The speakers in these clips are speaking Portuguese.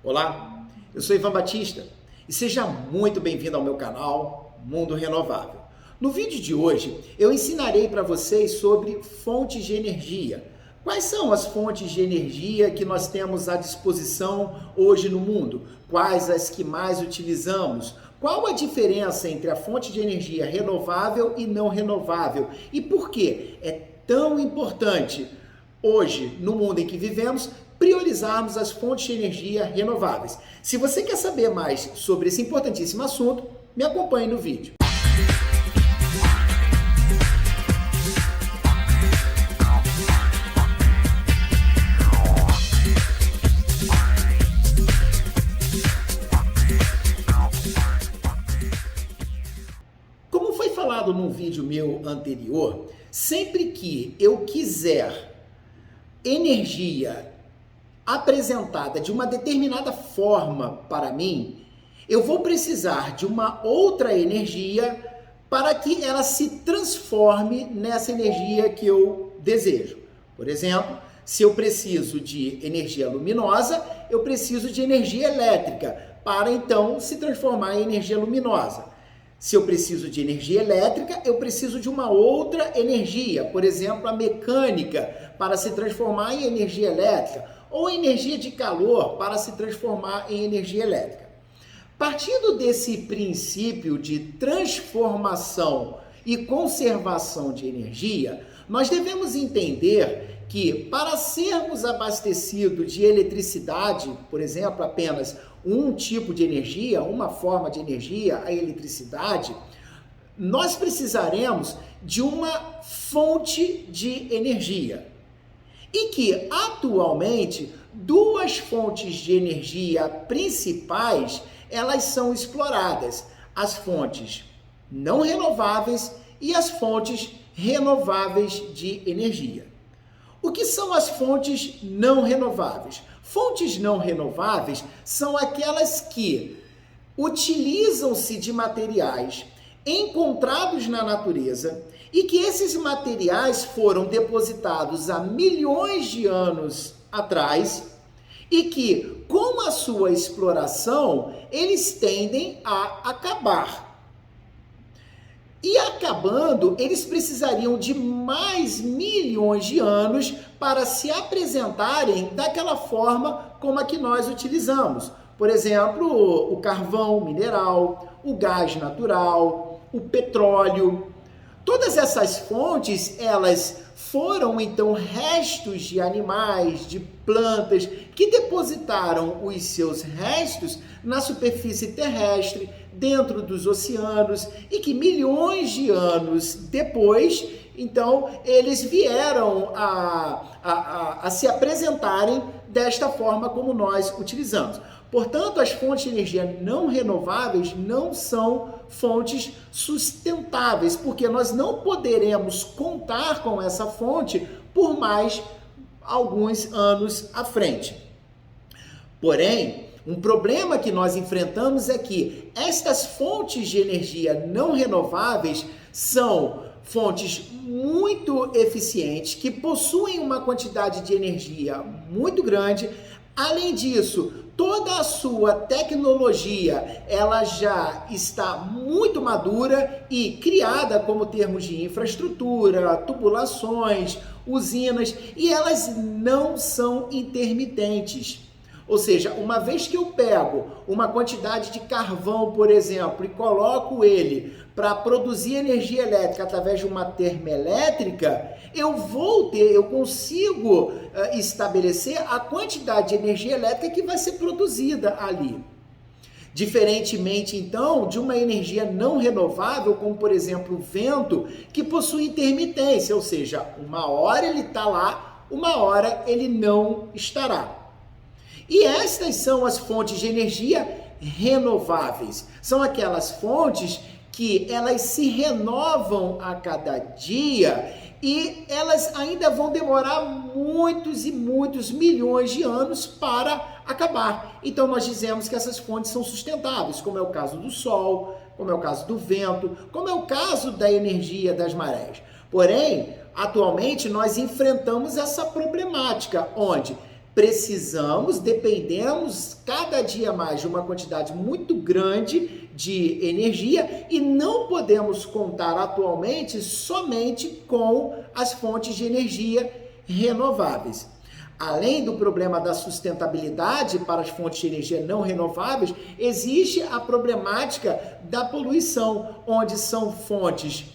Olá, eu sou Ivan Batista e seja muito bem-vindo ao meu canal Mundo Renovável. No vídeo de hoje eu ensinarei para vocês sobre fontes de energia. Quais são as fontes de energia que nós temos à disposição hoje no mundo? Quais as que mais utilizamos? Qual a diferença entre a fonte de energia renovável e não renovável? E por que é tão importante hoje, no mundo em que vivemos, priorizarmos as fontes de energia renováveis? Se você quer saber mais sobre esse importantíssimo assunto, me acompanhe no vídeo. Como foi falado num vídeo meu anterior, sempre que eu quiser energia apresentada de uma determinada forma para mim, eu vou precisar de uma outra energia para que ela se transforme nessa energia que eu desejo. Por exemplo, se eu preciso de energia luminosa, eu preciso de energia elétrica para então se transformar em energia luminosa. Se eu preciso de energia elétrica, eu preciso de uma outra energia, por exemplo, a mecânica, para se transformar em energia elétrica, ou energia de calor para se transformar em energia elétrica. Partindo desse princípio de transformação e conservação de energia, nós devemos entender que para sermos abastecidos de eletricidade, por exemplo, apenas um tipo de energia, uma forma de energia, a eletricidade, nós precisaremos de uma fonte de energia. E que, atualmente, duas fontes de energia principais, elas são exploradas: as fontes não renováveis e as fontes renováveis de energia. O que são as fontes não renováveis? Fontes não renováveis são aquelas que utilizam-se de materiais encontrados na natureza e que esses materiais foram depositados há milhões de anos atrás e que, com a sua exploração, eles tendem a acabar. E acabando, eles precisariam de mais milhões de anos para se apresentarem daquela forma como a que nós utilizamos. Por exemplo, o carvão mineral, o gás natural, o petróleo. Todas essas fontes, elas foram então restos de animais, de plantas, que depositaram os seus restos na superfície terrestre, dentro dos oceanos, e que milhões de anos depois, então, eles vieram a se apresentarem desta forma como nós utilizamos. Portanto, as fontes de energia não renováveis não são fontes sustentáveis, porque nós não poderemos contar com essa fonte por mais alguns anos à frente. Porém, um problema que nós enfrentamos é que estas fontes de energia não renováveis são fontes muito eficientes, que possuem uma quantidade de energia muito grande. Além disso, toda a sua tecnologia, ela já está muito madura e criada como termos de infraestrutura, tubulações, usinas, e elas não são intermitentes. Ou seja, uma vez que eu pego uma quantidade de carvão, por exemplo, e coloco ele para produzir energia elétrica através de uma termoelétrica, eu consigo estabelecer a quantidade de energia elétrica que vai ser produzida ali. Diferentemente, então, de uma energia não renovável, como, por exemplo, o vento, que possui intermitência, ou seja, uma hora ele está lá, uma hora ele não estará. E estas são as fontes de energia renováveis. São aquelas fontes que elas se renovam a cada dia e elas ainda vão demorar muitos e muitos milhões de anos para acabar. Então nós dizemos que essas fontes são sustentáveis, como é o caso do sol, como é o caso do vento, como é o caso da energia das marés. Porém, atualmente nós enfrentamos essa problemática, onde dependemos cada dia mais de uma quantidade muito grande de energia e não podemos contar atualmente somente com as fontes de energia renováveis. Além do problema da sustentabilidade para as fontes de energia não renováveis, existe a problemática da poluição, onde são fontes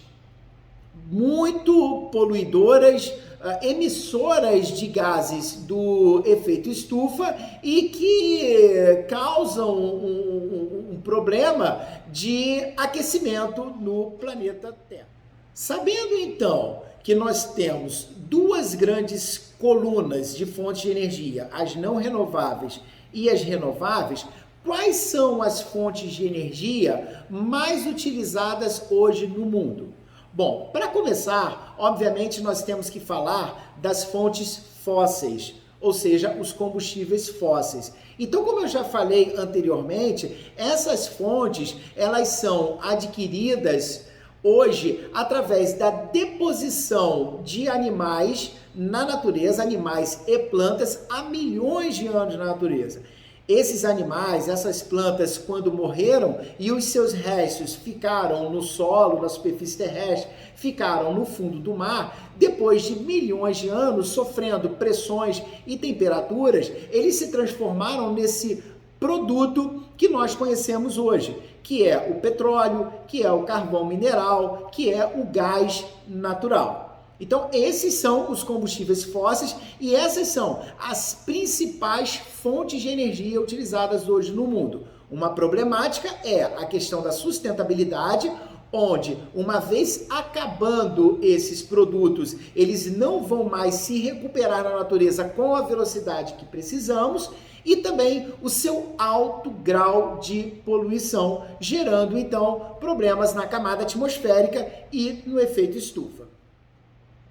muito poluidoras, emissoras de gases do efeito estufa e que causam um problema de aquecimento no planeta Terra. Sabendo então que nós temos duas grandes colunas de fontes de energia, as não renováveis e as renováveis, quais são as fontes de energia mais utilizadas hoje no mundo? Bom, para começar, obviamente nós temos que falar das fontes fósseis, ou seja, os combustíveis fósseis. Então, como eu já falei anteriormente, essas fontes, elas são adquiridas hoje através da deposição de animais na natureza, animais e plantas, há milhões de anos na natureza. Esses animais, essas plantas, quando morreram e os seus restos ficaram no solo, na superfície terrestre, ficaram no fundo do mar, depois de milhões de anos sofrendo pressões e temperaturas, eles se transformaram nesse produto que nós conhecemos hoje, que é o petróleo, que é o carvão mineral, que é o gás natural. Então, esses são os combustíveis fósseis e essas são as principais fontes de energia utilizadas hoje no mundo. Uma problemática é a questão da sustentabilidade, onde, uma vez acabando esses produtos, eles não vão mais se recuperar na natureza com a velocidade que precisamos, e também o seu alto grau de poluição, gerando, então, problemas na camada atmosférica e no efeito estufa.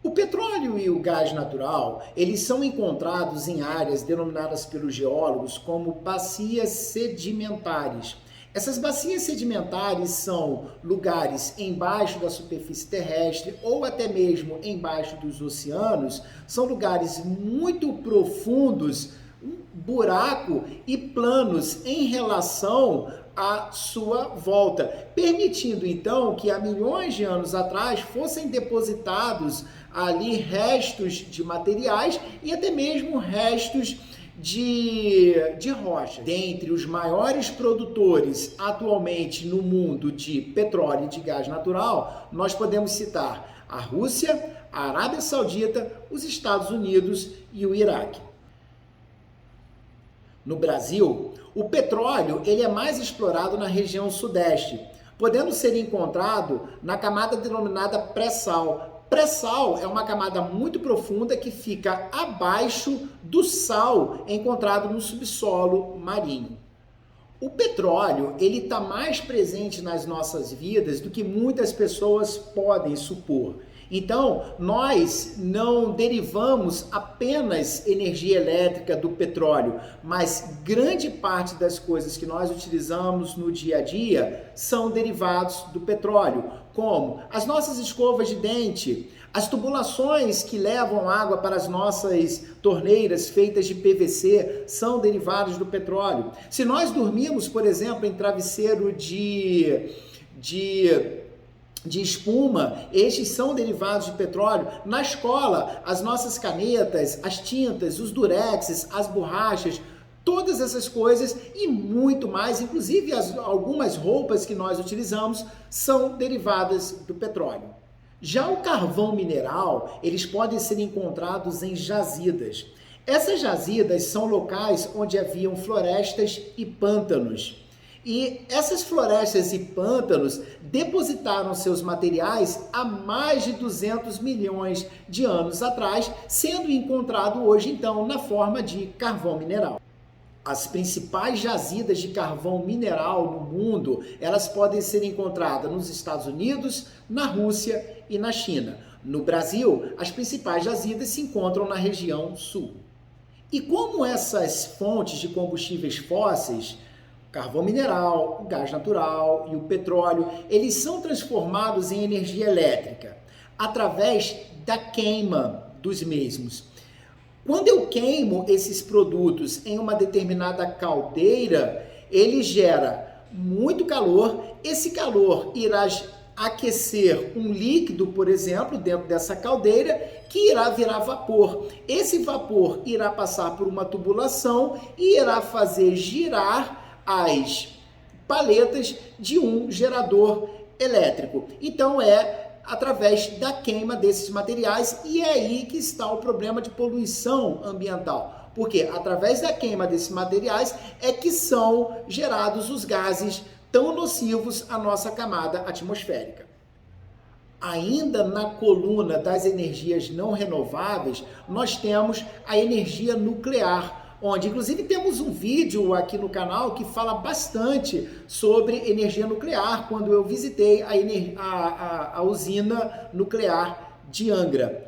O petróleo e o gás natural, eles são encontrados em áreas denominadas pelos geólogos como bacias sedimentares. Essas bacias sedimentares são lugares embaixo da superfície terrestre ou até mesmo embaixo dos oceanos, são lugares muito profundos, um buraco e planos em relação à sua volta, permitindo então que há milhões de anos atrás fossem depositados ali restos de materiais e até mesmo restos de rocha. Dentre os maiores produtores atualmente no mundo de petróleo e de gás natural, nós podemos citar a Rússia, a Arábia Saudita, os Estados Unidos e o Iraque. No Brasil, o petróleo ele é mais explorado na região sudeste, podendo ser encontrado na camada denominada pré-sal. Pré-sal é uma camada muito profunda que fica abaixo do sal encontrado no subsolo marinho. O petróleo ele está mais presente nas nossas vidas do que muitas pessoas podem supor. Então, nós não derivamos apenas energia elétrica do petróleo, mas grande parte das coisas que nós utilizamos no dia a dia são derivados do petróleo, como as nossas escovas de dente, as tubulações que levam água para as nossas torneiras feitas de PVC são derivados do petróleo. Se nós dormirmos, por exemplo, em travesseiro de espuma, estes são derivados de petróleo. Na escola, as nossas canetas, as tintas, os durexes, as borrachas, todas essas coisas e muito mais, inclusive algumas roupas que nós utilizamos, são derivadas do petróleo. Já o carvão mineral, eles podem ser encontrados em jazidas. Essas jazidas são locais onde haviam florestas e pântanos. E essas florestas e pântanos depositaram seus materiais há mais de 200 milhões de anos atrás, sendo encontrado hoje, então, na forma de carvão mineral. As principais jazidas de carvão mineral no mundo, elas podem ser encontradas nos Estados Unidos, na Rússia e na China. No Brasil, as principais jazidas se encontram na região sul. E como essas fontes de combustíveis fósseis, carvão mineral, o gás natural e o petróleo, eles são transformados em energia elétrica através da queima dos mesmos. Quando eu queimo esses produtos em uma determinada caldeira, ele gera muito calor, esse calor irá aquecer um líquido, por exemplo, dentro dessa caldeira, que irá virar vapor. Esse vapor irá passar por uma tubulação e irá fazer girar as paletas de um gerador elétrico. Então através da queima desses materiais, e é aí que está o problema de poluição ambiental. Porque através da queima desses materiais é que são gerados os gases tão nocivos à nossa camada atmosférica. Ainda na coluna das energias não renováveis, nós temos a energia nuclear, onde inclusive temos um vídeo aqui no canal que fala bastante sobre energia nuclear, quando eu visitei a usina nuclear de Angra.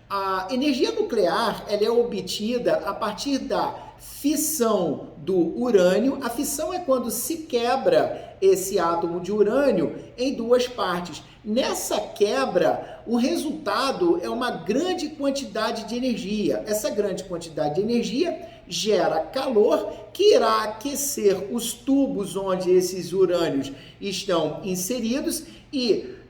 A energia nuclear ela é obtida a partir da fissão do urânio. A fissão é quando se quebra esse átomo de urânio em duas partes. Nessa quebra, o resultado é uma grande quantidade de energia. Essa grande quantidade de energia gera calor que irá aquecer os tubos onde esses urânios estão inseridos e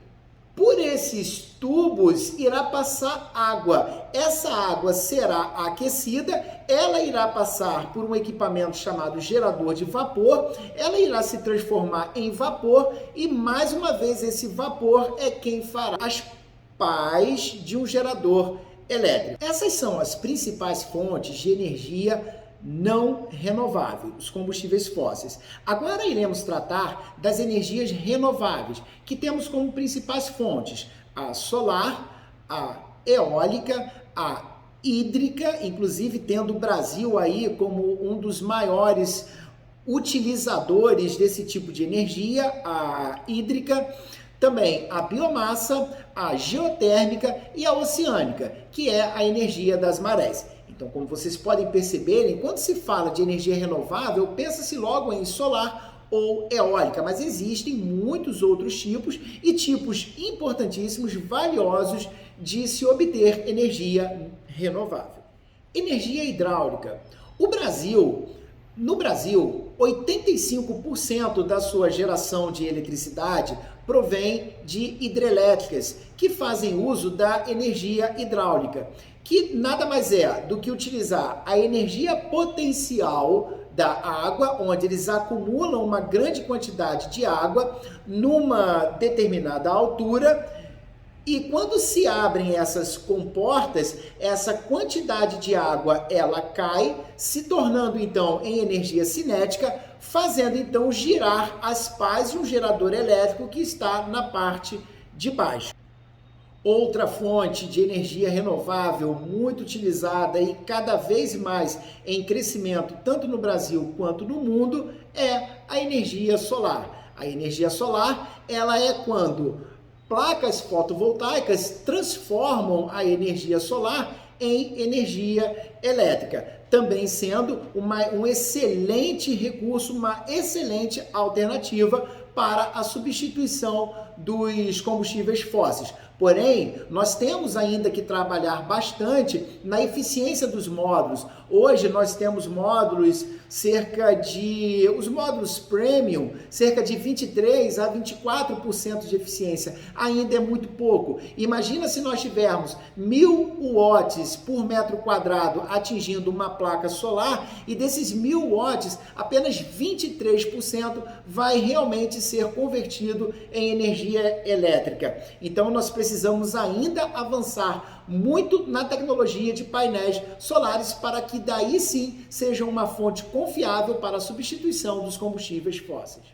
por esses tubos irá passar água. Essa água será aquecida, ela irá passar por um equipamento chamado gerador de vapor, ela irá se transformar em vapor e mais uma vez esse vapor é quem fará as pás de um gerador elétrico. Essas são as principais fontes de energia não renovável, os combustíveis fósseis. Agora iremos tratar das energias renováveis, que temos como principais fontes a solar, a eólica, a hídrica, inclusive tendo o Brasil aí como um dos maiores utilizadores desse tipo de energia, a hídrica, também a biomassa, a geotérmica e a oceânica, que é a energia das marés. Então, como vocês podem perceber, quando se fala de energia renovável, pensa-se logo em solar ou eólica, mas existem muitos outros tipos e tipos importantíssimos, valiosos de se obter energia renovável. Energia hidráulica. No Brasil, 85% da sua geração de eletricidade provém de hidrelétricas, que fazem uso da energia hidráulica, que nada mais é do que utilizar a energia potencial da água, onde eles acumulam uma grande quantidade de água numa determinada altura, e quando se abrem essas comportas, essa quantidade de água ela cai, se tornando então em energia cinética, fazendo então girar as pás de um gerador elétrico que está na parte de baixo. Outra fonte de energia renovável muito utilizada e cada vez mais em crescimento, tanto no Brasil quanto no mundo, é a energia solar. A energia solar, ela é quando placas fotovoltaicas transformam a energia solar em energia elétrica, também sendo um excelente recurso, uma excelente alternativa para a substituição dos combustíveis fósseis. Porém, nós temos ainda que trabalhar bastante na eficiência dos módulos. Hoje nós temos módulos os módulos premium, cerca de 23 a 24% de eficiência. Ainda é muito pouco. Imagina se nós tivermos 1000 watts por metro quadrado atingindo uma placa solar e desses 1000 watts, apenas 23% vai realmente ser convertido em energia elétrica. Então nós precisamos ainda avançar muito na tecnologia de painéis solares para que daí sim seja uma fonte confiável para a substituição dos combustíveis fósseis.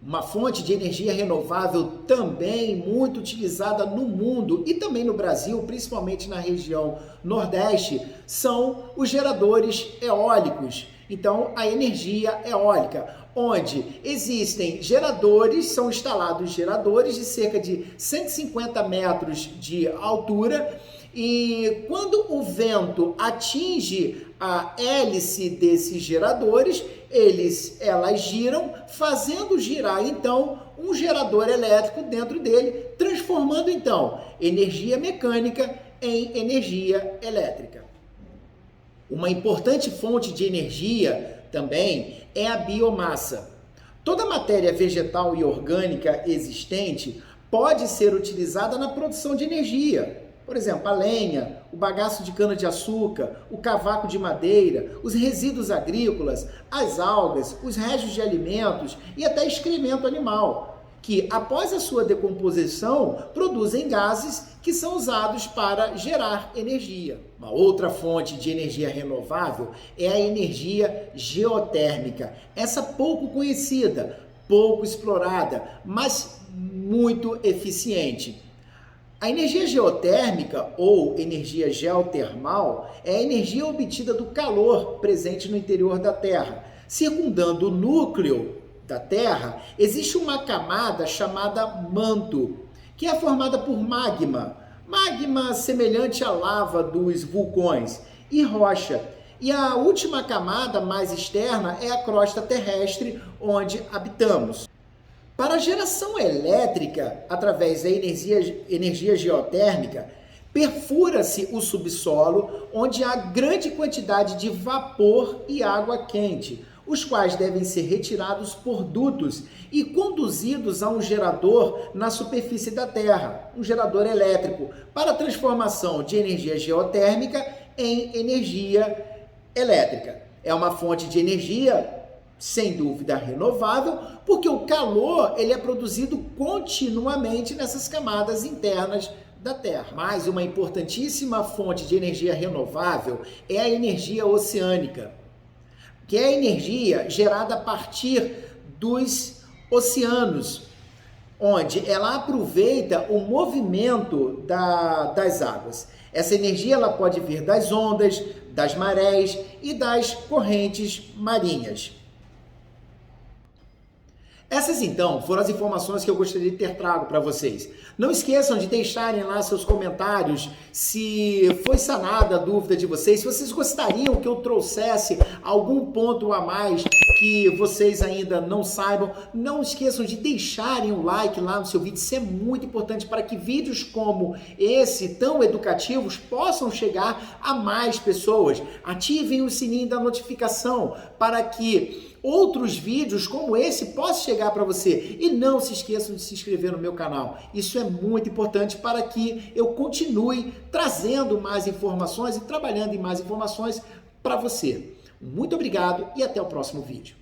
Uma fonte de energia renovável também muito utilizada no mundo e também no Brasil, principalmente na região Nordeste, são os geradores eólicos. Então, a energia eólica, onde existem geradores, são instalados geradores de cerca de 150 metros de altura e quando o vento atinge a hélice desses geradores, elas giram, fazendo girar então um gerador elétrico dentro dele, transformando então energia mecânica em energia elétrica. Uma importante fonte de energia também é a biomassa. Toda matéria vegetal e orgânica existente pode ser utilizada na produção de energia. Por exemplo, a lenha, o bagaço de cana-de-açúcar, o cavaco de madeira, os resíduos agrícolas, as algas, os restos de alimentos e até excremento animal, que após a sua decomposição produzem gases que são usados para gerar energia. Uma outra fonte de energia renovável é a energia geotérmica, essa pouco conhecida, pouco explorada, mas muito eficiente. A energia geotérmica ou energia geotermal é a energia obtida do calor presente no interior da Terra. Circundando o núcleo da Terra, existe uma camada chamada manto, que é formada por magma semelhante à lava dos vulcões, e rocha. E a última camada mais externa é a crosta terrestre, onde habitamos. Para a geração elétrica, através da energia geotérmica, perfura-se o subsolo, onde há grande quantidade de vapor e água quente, os quais devem ser retirados por dutos e conduzidos a um gerador na superfície da Terra, um gerador elétrico, para a transformação de energia geotérmica em energia elétrica. É uma fonte de energia sem dúvida renovável, porque o calor ele é produzido continuamente nessas camadas internas da Terra. Mas uma importantíssima fonte de energia renovável é a energia oceânica, que é a energia gerada a partir dos oceanos, onde ela aproveita o movimento das águas. Essa energia ela pode vir das ondas, das marés e das correntes marinhas. Essas, então, foram as informações que eu gostaria de ter trago para vocês. Não esqueçam de deixarem lá seus comentários se foi sanada a dúvida de vocês, se vocês gostariam que eu trouxesse algum ponto a mais que vocês ainda não saibam. Não esqueçam de deixarem um like lá no seu vídeo, isso é muito importante para que vídeos como esse, tão educativos, possam chegar a mais pessoas. Ativem o sininho da notificação para que outros vídeos como esse possam chegar para você. E não se esqueçam de se inscrever no meu canal. Isso é muito importante para que eu continue trazendo mais informações e trabalhando em mais informações para você. Muito obrigado e até o próximo vídeo.